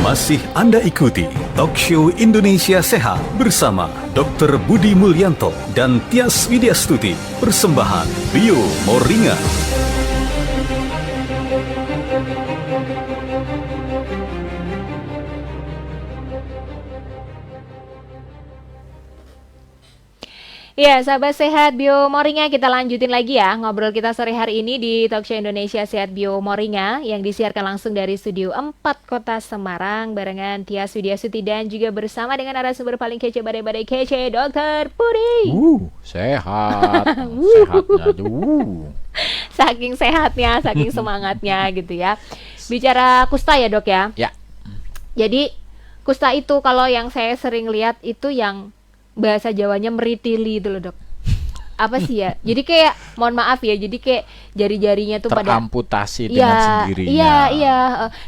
Masih Anda ikuti Talk Show Indonesia Sehat bersama Dr. Budi Mulyanto dan Tias Widyastuti. Persembahan Bio Moringa. Ya, sahabat sehat Bio Moringa, kita lanjutin lagi ya ngobrol kita sore hari ini di Talkshow Indonesia Sehat Bio Moringa yang disiarkan langsung dari Studio 4 Kota Semarang barengan Tias Widyastuti dan juga bersama dengan narasumber paling kece badai-badai kece Dr. Budi. Sehat. Sehatnya. Saking sehatnya, saking semangatnya gitu ya. Bicara kusta ya, Dok ya? Ya. Jadi kusta itu kalau yang saya sering lihat itu yang bahasa Jawanya meritili itu loh, Dok. Apa sih ya? Jadi kayak, mohon maaf ya, jadi kayak jari-jarinya tuh teramputasi dengan sendirinya. Iya.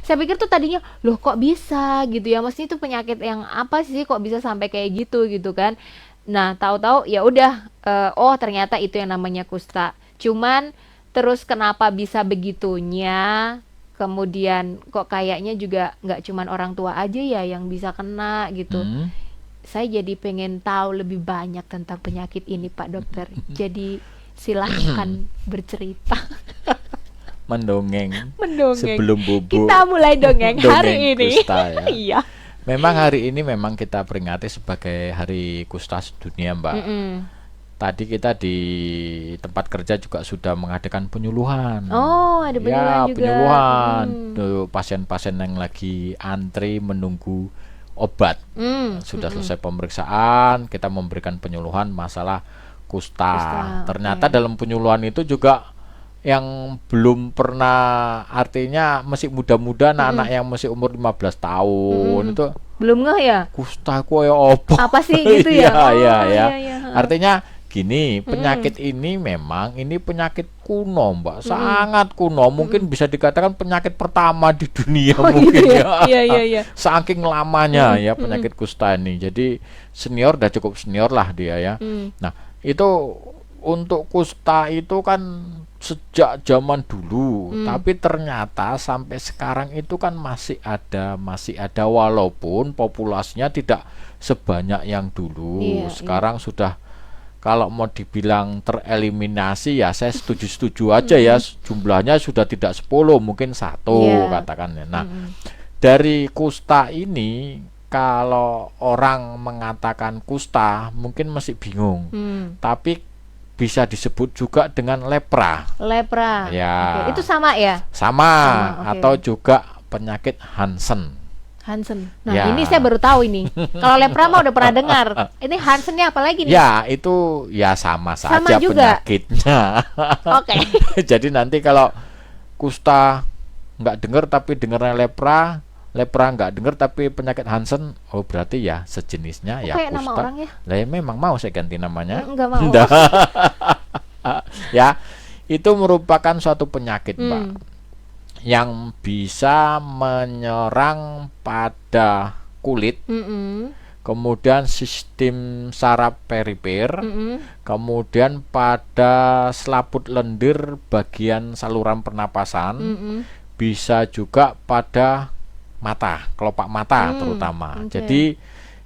Saya pikir tuh tadinya, loh kok bisa gitu ya? Maksudnya itu penyakit yang apa sih kok bisa sampai kayak gitu kan? Nah, tahu-tahu ya udah, oh ternyata itu yang namanya kusta. Cuman terus kenapa bisa begitunya? Kemudian kok kayaknya juga nggak cuman orang tua aja ya yang bisa kena gitu. Saya jadi pengen tahu lebih banyak tentang penyakit ini, Pak Dokter. Jadi silahkan bercerita. Mendongeng. Sebelum bubuk. Kita mulai dongeng hari ini. Kusta, ya. Iya. Memang hari ini memang kita peringati sebagai Hari Kusta Sedunia, Mbak. Tadi kita di tempat kerja juga sudah mengadakan penyuluhan. Oh, ada penyuluhan juga. Penyuluhan. Pasien-pasien yang lagi antri menunggu obat. Sudah selesai pemeriksaan, kita memberikan penyuluhan masalah kusta. Ternyata dalam penyuluhan itu juga yang belum pernah, artinya masih muda-muda, anak-anak yang masih umur 15 tahun itu belum ngeh ya? Kusta koyo apa sih gitu ya? Iya. Artinya gini, penyakit ini memang ini penyakit kuno, Mbak. Sangat kuno, mungkin bisa dikatakan penyakit pertama di dunia mungkin gitu ya. Iya. Saking lamanya ya penyakit kusta ini. Jadi senior udah cukup senior lah dia ya. Nah, itu untuk kusta itu kan sejak zaman dulu, tapi ternyata sampai sekarang itu kan masih ada walaupun populasinya tidak sebanyak yang dulu. Sekarang sudah, kalau mau dibilang tereliminasi ya saya setuju aja ya, jumlahnya sudah tidak 10, mungkin 1 katakannya. Nah, dari kusta ini kalau orang mengatakan kusta mungkin masih bingung, tapi bisa disebut juga dengan lepra. Ya. Oke. Itu sama ya? Sama. Atau juga penyakit Hansen. Nah, ini saya baru tahu ini. Kalau lepra mah udah pernah dengar. Ini Hansennya apa lagi nih? Ya, itu ya sama saja juga penyakitnya. Oke. Jadi nanti kalau kusta nggak dengar tapi dengarnya lepra nggak dengar tapi penyakit Hansen, oh berarti ya sejenisnya ya kayak kusta. Nama orang ya? Lah memang mau saya ganti namanya? Enggak mau. Ya, itu merupakan suatu penyakit, Mbak, yang bisa menyerang pada kulit, kemudian sistem saraf perifer, kemudian pada selaput lendir bagian saluran pernapasan, bisa juga pada mata, kelopak mata terutama. Jadi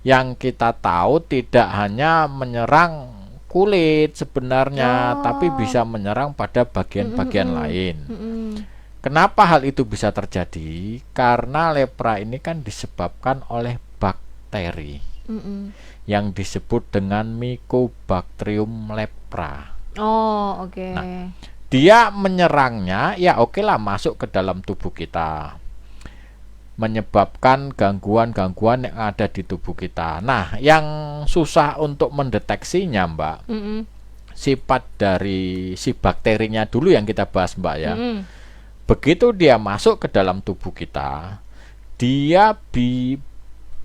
yang kita tahu tidak hanya menyerang kulit sebenarnya, tapi bisa menyerang pada bagian-bagian lain. Kenapa hal itu bisa terjadi? Karena lepra ini kan disebabkan oleh bakteri yang disebut dengan Mycobacterium lepra. Oh, oke. Nah, dia menyerangnya ya oke lah, masuk ke dalam tubuh kita, menyebabkan gangguan-gangguan yang ada di tubuh kita. Nah, yang susah untuk mendeteksinya, Mbak, sifat dari si bakterinya dulu yang kita bahas, Mbak ya. Begitu dia masuk ke dalam tubuh kita, dia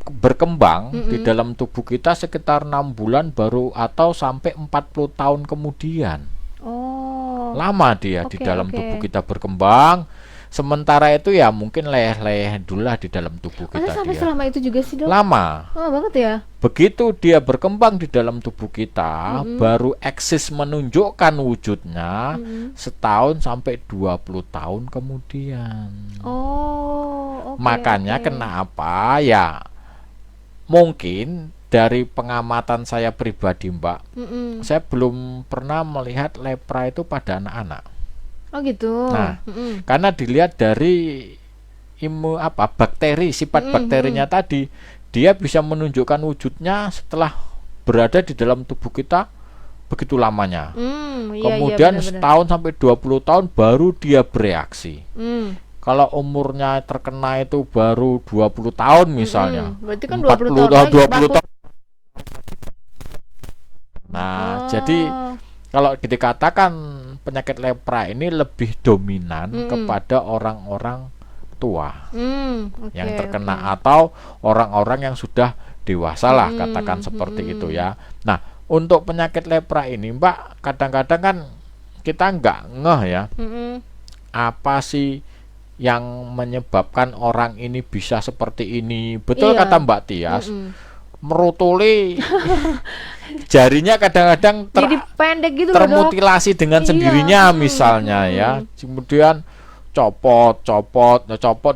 berkembang di dalam tubuh kita sekitar 6 bulan baru atau sampai 40 tahun kemudian. Lama dia di dalam tubuh kita berkembang. Sementara itu ya mungkin leleh-leleh dulu lah di dalam tubuh kita. Sampai selama itu juga sih, Dok? Lama. Lama banget ya. Begitu dia berkembang di dalam tubuh kita, baru eksis menunjukkan wujudnya setahun sampai 20 tahun kemudian. Oh, Makanya oke. kenapa ya mungkin dari pengamatan saya pribadi, Mbak, Mm-mm. saya belum pernah melihat lepra itu pada anak-anak. Oh gitu. Nah, Mm-mm. karena dilihat dari bakteri, sifat Mm-mm, bakterinya tadi, dia bisa menunjukkan wujudnya setelah berada di dalam tubuh kita begitu lamanya. Iya, Kemudian benar-benar. setahun sampai 20 tahun baru dia bereaksi. Mm. Kalau umurnya terkena itu baru 20 tahun misalnya. Berarti kan 20 tahun 40 tahun, lagi 20 tahun. baku. Nah, Oh. jadi kalau dikatakan penyakit lepra ini lebih dominan kepada orang-orang tua Oke, yang terkena oke. atau orang-orang yang sudah dewasa lah, katakan seperti itu ya. Nah, untuk penyakit lepra ini, Mbak, kadang-kadang kan kita nggak ngeh ya, Mm-mm. apa sih yang menyebabkan orang ini bisa seperti ini. Betul Iya. kata Mbak Tias, Mm-mm. merutuli jarinya kadang-kadang Jadi pendek gitu loh, Dok. termutilasi dengan Iya. sendirinya misalnya ya. Kemudian copot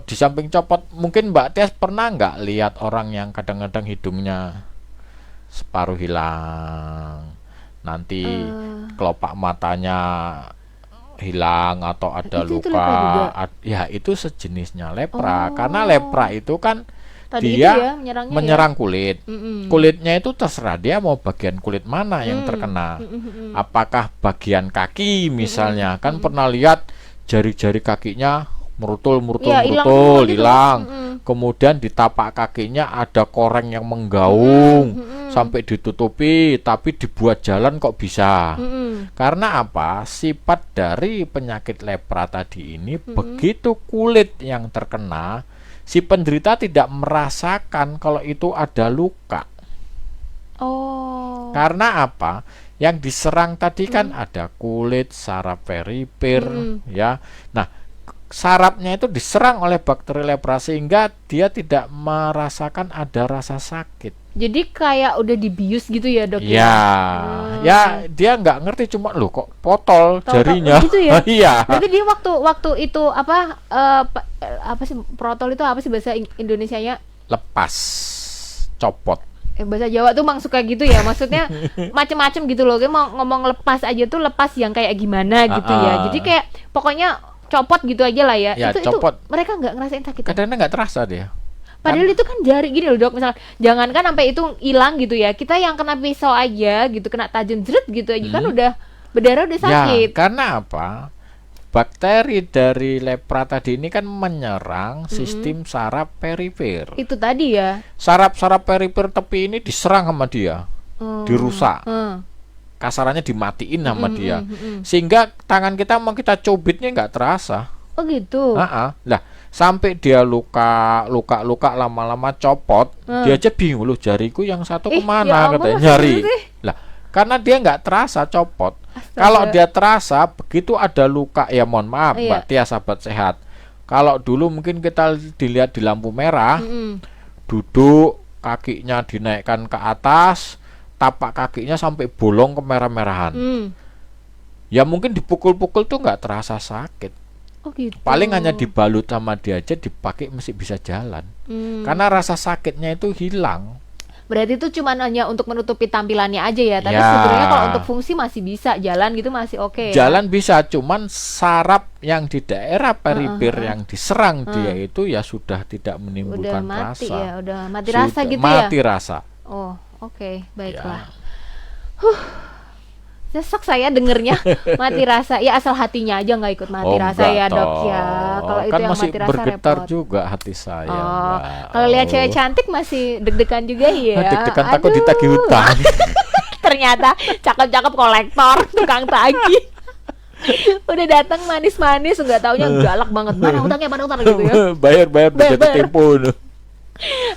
di samping copot, mungkin Mbak Tias pernah nggak lihat orang yang kadang-kadang hidungnya separuh hilang, nanti kelopak matanya hilang atau ada Itu luka. lepra juga? Ya itu sejenisnya lepra, Oh. karena lepra itu kan Tadi dia itu ya menyerangnya menyerang kulit. Mm-mm. Kulitnya itu terserah dia mau bagian kulit mana yang terkena. Apakah bagian kaki misalnya, kan pernah lihat jari-jari kakinya merutul Iya, hilang semua gitu. hilang. Kemudian di tapak kakinya ada koreng yang menggaung sampai ditutupi, tapi dibuat jalan kok bisa. Karena apa? Sifat dari penyakit lepra tadi ini, begitu kulit yang terkena, si penderita tidak merasakan kalau itu ada luka. Oh. Karena apa? Yang diserang tadi kan ada kulit, saraf peripir, ya. Nah, sarafnya itu diserang oleh bakteri lepra sehingga dia tidak merasakan ada rasa sakit. Jadi kayak udah dibius gitu ya, Dok? Ya, ya dia nggak ngerti, cuma loh kok potol Tahu-tahu jarinya. gitu ya? Iya. Berarti dia waktu itu apa sih protol itu apa sih bahasa Indonesianya? Lepas, copot. Bahasa Jawa tuh emang suka gitu ya, maksudnya macem-macem gitu loh. Kayak mau ngomong lepas aja tuh lepas yang kayak gimana gitu ya. Jadi kayak pokoknya copot gitu aja lah ya. Ya, itu copot. mereka nggak ngerasain sakit. Kadang-kadang nggak terasa dia. Padahal itu kan jari gini loh, Dok. Misal jangankan sampai itu hilang gitu ya. Kita yang kena pisau aja gitu, kena tajam jeret gitu aja kan udah berdarah udah sakit. Ya, karena apa? Bakteri dari lepra tadi ini kan menyerang sistem saraf peripir. Itu tadi ya. Saraf-saraf peripir tepi ini diserang sama dia, dirusak. Hmm. Kasarannya dimatiin sama dia. Sehingga tangan kita mau kita cubitnya nggak terasa. Oh gitu. Lah, sampai dia luka lama-lama copot, dia aja bingung loh, jariku yang satu Ya kemana, ampun, katanya masa nyari. gitu sih? Lah, karena dia nggak terasa copot. Astaga. Kalau dia terasa, begitu ada luka, ya mohon maaf Iya. Mbak Tia, sahabat sehat. Kalau dulu mungkin kita dilihat di lampu merah, duduk, kakinya dinaikkan ke atas, tapak kakinya sampai bolong kemerah-merahan. Ya mungkin dipukul-pukul tuh nggak terasa sakit. Oh gitu. Paling hanya dibalut sama dia aja, dipakai masih bisa jalan. Karena rasa sakitnya itu hilang. Berarti itu cuma hanya untuk menutupi tampilannya aja ya. Tapi Ya. sebenarnya kalau untuk fungsi masih bisa jalan gitu masih oke. Ya? Jalan bisa, cuman saraf yang di daerah peripir yang diserang dia itu ya sudah tidak Udah menimbulkan mati rasa. ya, udah mati rasa Sudah gitu ya. mati rasa. Oh, oke, baiklah. Ya. Nyesek saya dengernya mati rasa. Ya asal hatinya aja nggak ikut mati rasa enggak ya, Dok toh. ya. Kalau itu Kan yang masih mati rasa bergetar repot. juga hati saya. Oh, Mbak. kalau lihat cewek cantik masih deg-degan juga ya. Deg-degan takut Aduh. ditagih hutang. Ternyata cakep-cakep kolektor, tukang tagih. Udah datang manis-manis, nggak taunya galak banget. Mana utang gitu ya. bayar berjatuh Bayar. tempo.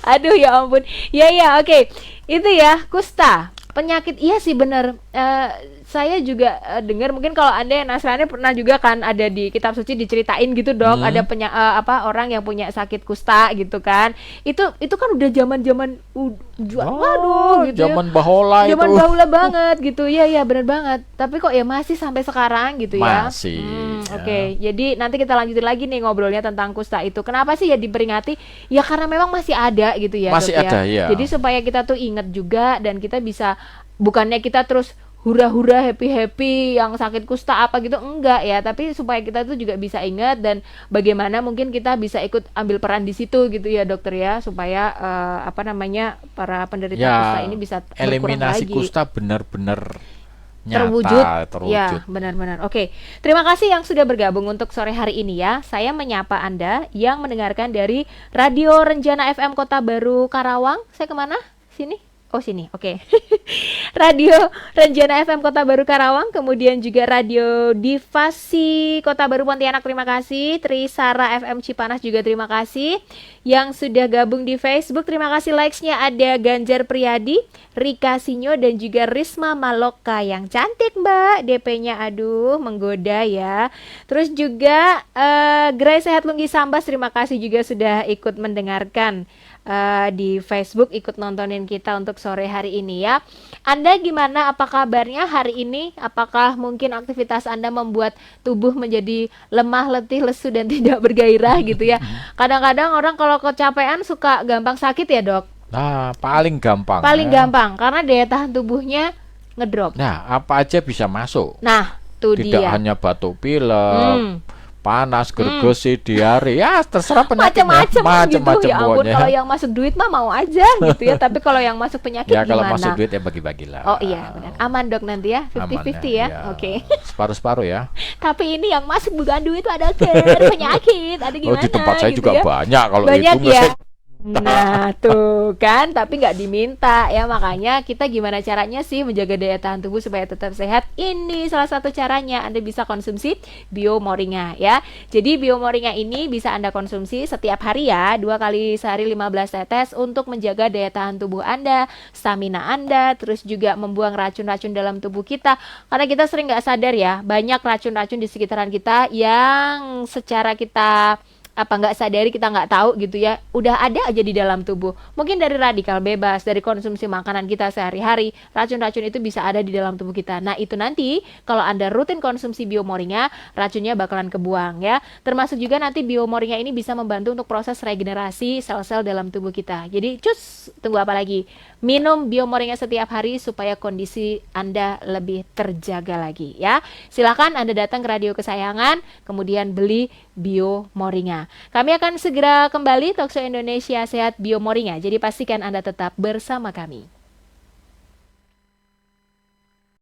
Aduh ya ampun. Ya oke. Itu ya kusta. Penyakit iya sih bener. Saya juga dengar mungkin kalau Anda yang Nasrani pernah juga kan ada di kitab suci diceritain gitu, Dok. Ada orang yang punya sakit kusta gitu kan. Itu kan udah zaman-zaman waduh gitu Zaman bahola ya. Zaman itu. bahula banget gitu. Iya bener banget. Tapi kok ya masih sampai sekarang gitu ya. Masih. Oke, jadi nanti kita lanjutin lagi nih ngobrolnya tentang kusta itu. Kenapa sih ya diperingati? Ya karena memang masih ada gitu ya, Masih Dok, ada, ya. Jadi supaya kita tuh ingat juga dan kita bisa, bukannya kita terus hura-hura happy-happy yang sakit kusta apa gitu, enggak ya, tapi supaya kita tuh juga bisa ingat dan bagaimana mungkin kita bisa ikut ambil peran di situ gitu ya dokter ya, supaya para penderita kusta ini bisa berkurang eliminasi lagi. kusta benar-benar nyata, terwujud. terwujud. Ya, benar-benar. Oke. Terima kasih yang sudah bergabung untuk sore hari ini ya. Saya menyapa Anda yang mendengarkan dari Radio Renjana FM Kota Baru Karawang. Saya kemana? Sini? Oh, sini. Oke. Radio Renjana FM Kota Baru Karawang, kemudian juga Radio Divasi Kota Baru Pontianak, terima kasih. Trisara FM Cipanas juga terima kasih. Yang sudah gabung di Facebook, terima kasih. Likes-nya ada Ganjar Priyadi, Rika Sinyo, dan juga Risma Maloka. Yang cantik Mbak, DP-nya aduh menggoda ya. Terus juga Gray Sehat Lunggi Sambas, terima kasih juga sudah ikut mendengarkan di Facebook, ikut nontonin kita untuk sore hari ini ya. Anda gimana? Apa kabarnya hari ini? Apakah mungkin aktivitas Anda membuat tubuh menjadi lemah, letih, lesu, dan tidak bergairah gitu ya? Kadang-kadang orang kalau kecapean suka gampang sakit ya dok? Nah, paling gampang. Paling gampang karena daya tahan tubuhnya ngedrop. Nah, apa aja bisa masuk. Nah, tuh Tidak dia. hanya batuk pilek, panas, gergesi, diare, ya terserah penyakitnya, macam-macam gitu. Ya ampun, pokoknya. kalau yang masuk duit mah mau aja gitu ya. Tapi kalau yang masuk penyakit Ya kalau gimana? masuk duit ya bagi-bagilah. Oh iya benar. Aman dok nanti ya, 50-50 ya. Oke. Separuh-separuh ya. Tapi ini yang masuk bukan duit Pak dokter, penyakit. Ada Oh, gimana? di tempat saya gitu juga ya. banyak kalau Banyak itu. ya. Nah tuh kan, tapi nggak diminta ya, makanya kita gimana caranya sih menjaga daya tahan tubuh supaya tetap sehat. Ini salah satu caranya, Anda bisa konsumsi Biomoringa ya. Jadi Biomoringa ini bisa Anda konsumsi setiap hari ya, 2 kali sehari 15 tetes untuk menjaga daya tahan tubuh Anda, stamina Anda, terus juga membuang racun-racun dalam tubuh kita. Karena kita sering nggak sadar ya, banyak racun-racun di sekitaran kita yang secara kita nggak sadari, kita nggak tahu gitu ya, udah ada aja di dalam tubuh. Mungkin dari radikal bebas, dari konsumsi makanan kita sehari-hari, racun-racun itu bisa ada di dalam tubuh kita. Nah itu nanti kalau Anda rutin konsumsi Biomoringa, racunnya bakalan kebuang ya. Termasuk juga nanti Biomoringa ini bisa membantu untuk proses regenerasi sel-sel dalam tubuh kita. Jadi tunggu apa lagi? Minum Biomoringa setiap hari supaya kondisi Anda lebih terjaga lagi ya. Silakan Anda datang ke radio kesayangan, kemudian beli Biomoringa. Kami akan segera kembali Talkshow Indonesia Sehat Biomoringa. Jadi pastikan Anda tetap bersama kami.